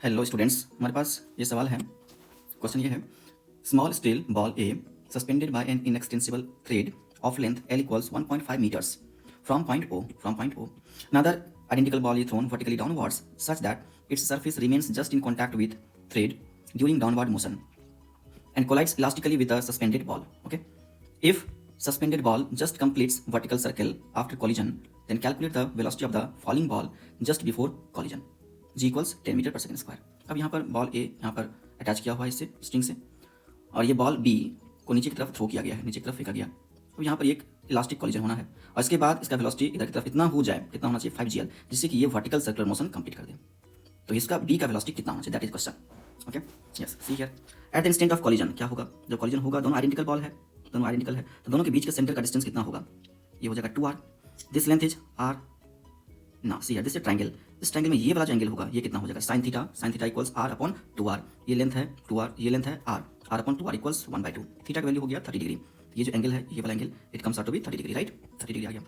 Hello students, हमारे पास ये सवाल है। क्वेश्चन ये है, small steel ball a suspended by an inextensible thread of length L equals 1.5 meters from point O. Another identical ball is thrown vertically downwards such that its surface remains just in contact with thread during downward motion and collides elastically with the suspended ball. Okay, if suspended ball just completes vertical circle after collision, then calculate the velocity of the falling ball just before collision. G equals 10 metre पर second square. अब यहाँ पर ball ए यहाँ पर attach किया हुआ है इससे स्ट्रिंग से, और ये बॉल बी को नीचे की तरफ थ्रो किया गया है, नीचे की तरफ फेंका गया। अब यहाँ पर एक इलास्टिक कॉलिजन होना है और इसके बाद इसका वेलोसिटी इधर की तरफ इतना हो जाए, कितना होना चाहिए 5gl, जिससे कि ये वर्टिकल सर्कुलर मोशन कंप्लीट कर दे। तो इसका बी का वेलोसिटी कितना होना चाहिए, that is question. Okay, yes, see here at the instant of collision क्या होगा। जब कॉलिजन होगा, दोनों आइडेंटिकल बॉल है, दोनों आइडेंटिकल है, तो दोनों के बीच का सेंटर का डिस्टेंस कितना होगा, ये हो जाएगा 2r। This length is r। ना see here this is triangle, इस ट्रायंगल में ये वाला जो एंगल होगा ये कितना हो जाएगा, sin theta equals r upon 2r। ये लेंथ है 2r, ये लेंथ है r upon 2r equals 1/2। Theta का वैल्यू हो गया 30 डिग्री। ये जो एंगल है, ये वाला angle, it comes out to be 30 degree, right. 30 degree आ गया।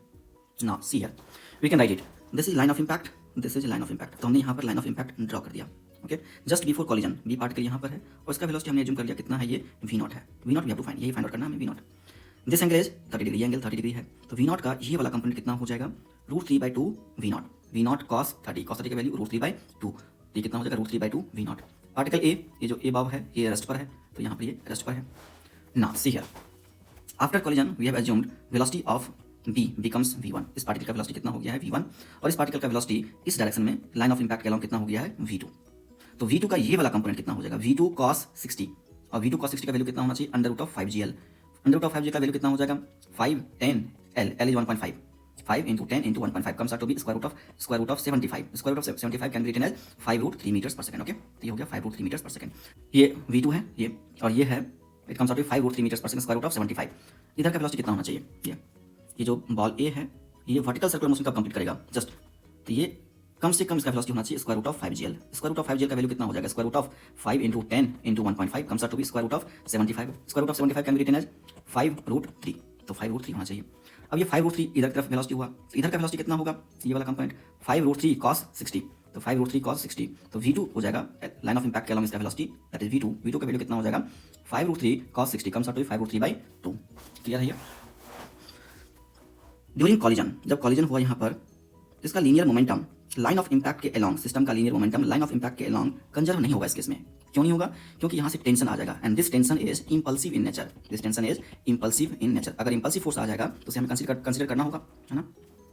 Now see here we can write it, this is line of impact, this is line of impact. तो हमने यहाँ पर लाइन ऑफ इंपैक्ट ड्रॉ कर दिया। Okay, just before collision B particle यहाँ पर है और इसका वेलोसिटी हमने एज्यूम कर लिया कितना है, ये v0 है। v0 we have to find, यही फाइंड आउट करना है हमें v0। This angle is 30 degree, ये एंगल 30 डिग्री है, तो v0 का ये वाला कंपोनेंट कितना हो जाएगा, √3/2 v0। v0 cos 30, cos 30 का वैल्यू √3/2, ये कितना हो जाएगा, √3/2 v0। पार्टिकल ए, ये जो ए बाव है ये रेस्ट पर है, तो यहाँ पर ये रेस्ट पर है। Now see here after collision we have assumed velocity of b becomes v1। इस पार्टिकल का वेलोसिटी कितना हो गया है, v1, और इस पार्टिकल का वेलोसिटी इस डायरेक्शन में लाइन ऑफ इंपैक्ट के अलोंग कितना हो गया है, v2। तो v2 का ये वाला कंपोनेंट कितना हो जाएगा, v2 cos 60, और v2 cos 60 का वैल्यू कितना होना चाहिए, √5gl। √5gl का वैल्यू कितना हो जाएगा, 5 10 l, l is 1.5, 5 into 10 into 1.5 comes out to be square root of 75। square root of 75 can be written as 5√3 meters per second। Okay, तो ये हो गया 5√3 meters per second। ये v2 है ये, और ये है, it comes out to 5√3 meters per second square root of 75। इधर का वेलोसिटी कितना होना चाहिए, ये जो बॉल ए है ये वर्टिकल सर्कुलर मोशन कब कंप्लीट करेगा, जस्ट, तो ये कम से कम इसका वेलोसिटी होना चाहिए square root of 5gl। Square root of 5gl का वैल्यू कितना हो जाएगा, square root of 5 into 10 into 1.5 comes out to be square root of 75। Square root of 75 can be written as 5√3, तो 5√3 होना चाहिए। अब ये 5√3 इधर की तरफ वेलोसिटी हुआ, तो इधर का वेलोसिटी कितना होगा, ये वाला कंपोनेंट 5√3 cos 60, तो 5√3 cos 60, तो v2 हो जाएगा लाइन ऑफ इंपैक्ट के अलोंग इसका वेलोसिटी, दैट इज v2 का वैल्यू कितना हो जाएगा, 5√3 cos 60 comes out to be 5√3/2। Clear है ये। ड्यूरिंग कॉलिजन, जब कॉलिजन हुआ यहाँ पर, इसका linear momentum line of impact के अलोंग, सिस्टम का linear momentum line of impact के अलोंग कंजर्व नहीं होगा इस केस में। क्यों नहीं होगा, क्योंकि यहाँ से टेंशन आ जाएगा, and this tension is impulsive in nature. This tension is impulsive in nature. अगर इंपल्सिव फोर्स आ जाएगा तो उसे हमें कंसीडर करना होगा, है ना।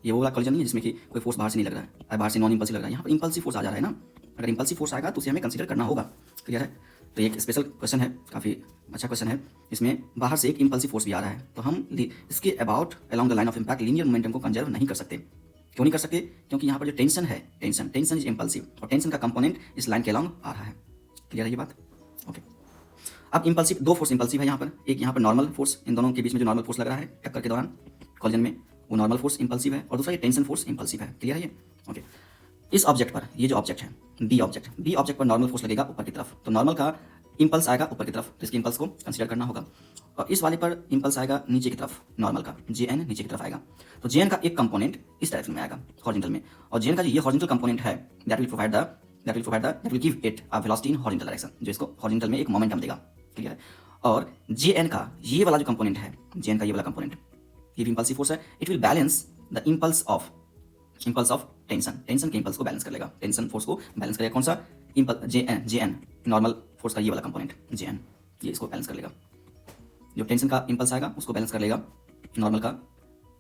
ये वो वाला कॉलिजन नहीं है जिसमें कि कोई फोर्स बाहर से नहीं लग रहा है, बाहर से नॉन इंपल्सिव लग रहा है, यहाँ पर इंपल्सिव फोर्स आ जा रहा है ना। अगर इंपल्सिव फोर्स आएगा तो उसे हमें कंसीडर करना होगा। क्लियर है। तो एक स्पेशल क्वेश्चन है, काफ़ी अच्छा क्वेश्चन है। इसमें बाहर से एक इंपल्सिव फोर्स भी आ रहा है, तो हम इसके about along the line of impact linear momentum को कंजर्व नहीं कर सकते। क्यों नहीं कर सकते, क्योंकि यहाँ पर जो टेंशन है, टेंशन इज इंपल्सिव, और टेंशन का कंपोनेंट इस लाइन के अलोंग आ रहा है। क्लियर है ये बात। ओके, अब इंपल्सिव, दो फोर्स इंपल्सिव है यहाँ पर, एक यहाँ पर नॉर्मल फोर्स, इन दोनों के बीच में जो नॉर्मल फोर्स लग रहा है टक्कर के दौरान कॉलिजन में, वो नॉर्मल फोर्स इंपल्सिव है, और दूसरा ये टेंशन फोर्स इंपल्सिव है। क्लियर है ये। ओके, इस ऑब्जेक्ट पर, ये जो ऑब्जेक्ट है बी ऑब्जेक्ट पर नॉर्मल फोर्स लगेगा ऊपर की तरफ, तो नॉर्मल का इंपल्स आएगा ऊपर की तरफ, तो इसके इंपल्स को कंसीडर करना होगा। और इस वाले पर इंपल्स आएगा नीचे की तरफ, नॉर्मल का Jn नीचे की तरफ आएगा, तो Jn का एक कंपोनेंट इस डायरेक्शन में आएगा हॉरिजॉन्टल में, और Jn का जो ये हॉरिजॉन्टल कंपोनेंट है that will give it a velocity in horizontal direction, जो इसको हॉरिजॉन्टल में एक मोमेंटम देगा। क्लियर है। और Jn का ये वाला जो कंपोनेंट है, Jn का ये वाला कंपोनेंट, ये भी इंपल्सिव फोर्स है, it will balance the impulse of tension के इंपल्स को बैलेंस कर लेगा, टेंशन फोर्स को बैलेंस करेगा। कौन सा इंपल्स, Jn नॉर्मल फोर्स का ये वाला कंपोनेंट Jn, ये इसको बैलेंस कर लेगा। जो टेंशन का इंपल्स आएगा उसको बैलेंस कर लेगा नॉर्मल का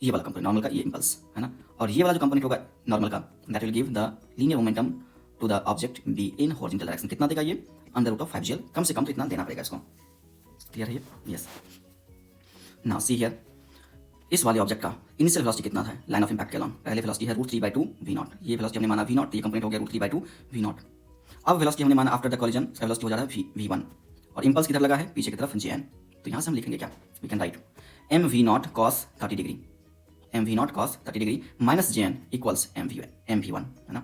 ये वाला कंपोनेंट, नॉर्मल का ये इंपल्स है ना। और ये वाला जो कंपोनेंट होगा नॉर्मल का, that will give the linear momentum to the object B in horizontal direction. कितना देगा ये, √5gl, कम से कम तो इतना देना पड़ेगा इसको। क्लियर है ये। यस। नाउ सी हियर इस वाले ऑब्जेक्ट का इनिशियल वेलोसिटी कितना था लाइन ऑफ इंपैक्ट के अलोंग, पहले वेलोसिटी है √3/2 v0, ये वेलोसिटी हमने माना v0, तो ये कंपोनेंट हो गया √3/2 v0। अब वेलोसिटी हमने माना आफ्टर द कॉलिजन, इसका वेलोसिटी हो जा रहा है v1, और इंपल्स किधर लगा है, पीछे की तरफ Jn। तो यहाँ से हम लिखेंगे क्या, we can write mv0 cos 30 degree, mv0 cos 30 degree minus Jn equals mv1, है ना।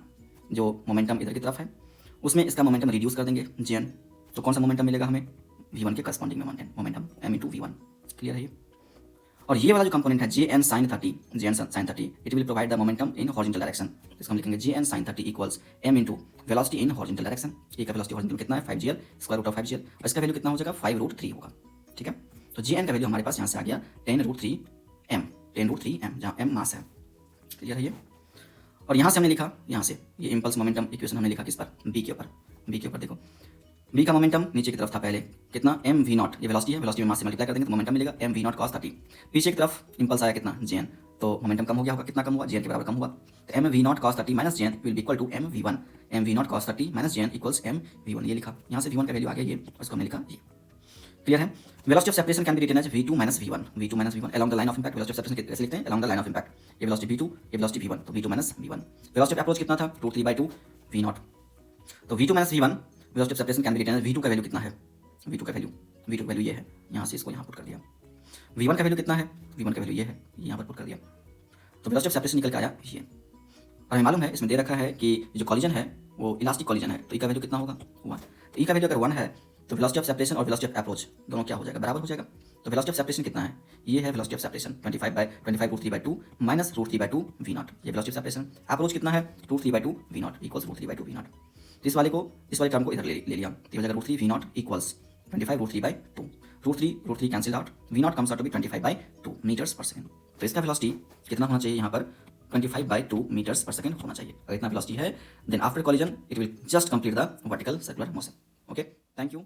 जो मोमेंटम इधर की तरफ है उसमें इसका मोमेंटम रिड्यूस कर देंगे Jn, तो कौन सा मोमेंटम मिलेगा हमें, v1 के corresponding momentum m into v1। Clear है ये। और ये वाला जो कंपोनेंट है J N sine 30, J N sine 30, it will provide the momentum in horizontal direction. इसको हम लिखेंगे J N sine 30 equals M into velocity in horizontal direction. A का वेलोसिटी हॉरिजॉन्टल कितना है 5gl square root of 5gl, और इसका value कितना हो जाएगा 5√3 होगा। ठीक है, तो जे एन का वैल्यू हमारे पास यहाँ से आ गया 10√3 m, 10√3 m, जहाँ m मास है। क्लियर है ये। और यहाँ से हमने लिखा, यहाँ से ये इम्पल्स मोमेंटम इक्वेशन हमने लिखा किस पर, बी के ऊपर। बी के ऊपर देखो, बी का मोमेंटम नीचे की तरफ था पहले, कितना एम वी नॉट, ये वेलोसिटी है, वेलोसिटी में मास से मल्टीप्लाई कर देंगे तो मोमेंटम मिलेगा एम वी नॉट कॉस 30। पीछे की तरफ इम्पल्स आया कितना जे एन, तो मोमेंटम कम हो गया होगा, कितना कम हुआ, जे एन के बराबर कम हुआ। तो M V naught cos 30 minus J N will be equal to M V one, M V naught cos 30 minus J N equals M V one, ये लिखा। यहाँ से वी वन का वैल्यू आ गया ये, उसको हमने लिखा ये। क्लियर है। Velocity of separation can be written as v2 minus v1, v2 minus v1 along the line of impact। Velocity of separation कैसे लिखते हैं, along the line of impact। ये वेलोसिटी v2, ये वेलोसिटी v1, तो v2 minus v1। Velocity of approach कितना था, √3/2 v naught, तो v2 minus v1 velocity of separation can be written as v2 का वैल्यू कितना है, v2 का वैल्यू ये है, यहाँ से इसको यहाँ पुट कर दिया। v1 का वैल्यू कितना है, v1 का वैल्यू ये है, यहाँ पर पुट कर दिया, तो वेलोसिटी ऑफ सेपरेशन निकल के आया ये। और हमें मालूम है इसमें दे रखा है कि जो कॉलिजन है वो इलास्टिक कॉलिजन है, तो ई का वैल्यू कितना होगा 1। तो ई का वैल्यू अगर 1 है तो वेलोसिटी ऑफ सेपरेशन और वेलोसिटी ऑफ अप्रोच दोनों क्या हो जाएगा, बराबर हो जाएगा। तो वेलोसिटी ऑफ सेपरेशन कितना है, ये है velocity of separation 25/25√3/2 minus √3/2 v not, ये वेलोसिटी ऑफ सेपरेशन। अप्रोच कितना है √3/2 v naught equals √3/2 v naught. तो इस वाले टर्म को इधर ले लिया, तो हो जाएगा √3 v naught equals 25√3/2, √3 cancel out, v naught comes out to be 25/2 metres per second. तो इसका वेलोसिटी कितना होना चाहिए यहाँ पर 25/2 मीटर्स पर सेकंड होना चाहिए। अगर इतना वेलोसिटी है then after collision it will just complete the vertical circular motion. Okay, thank you.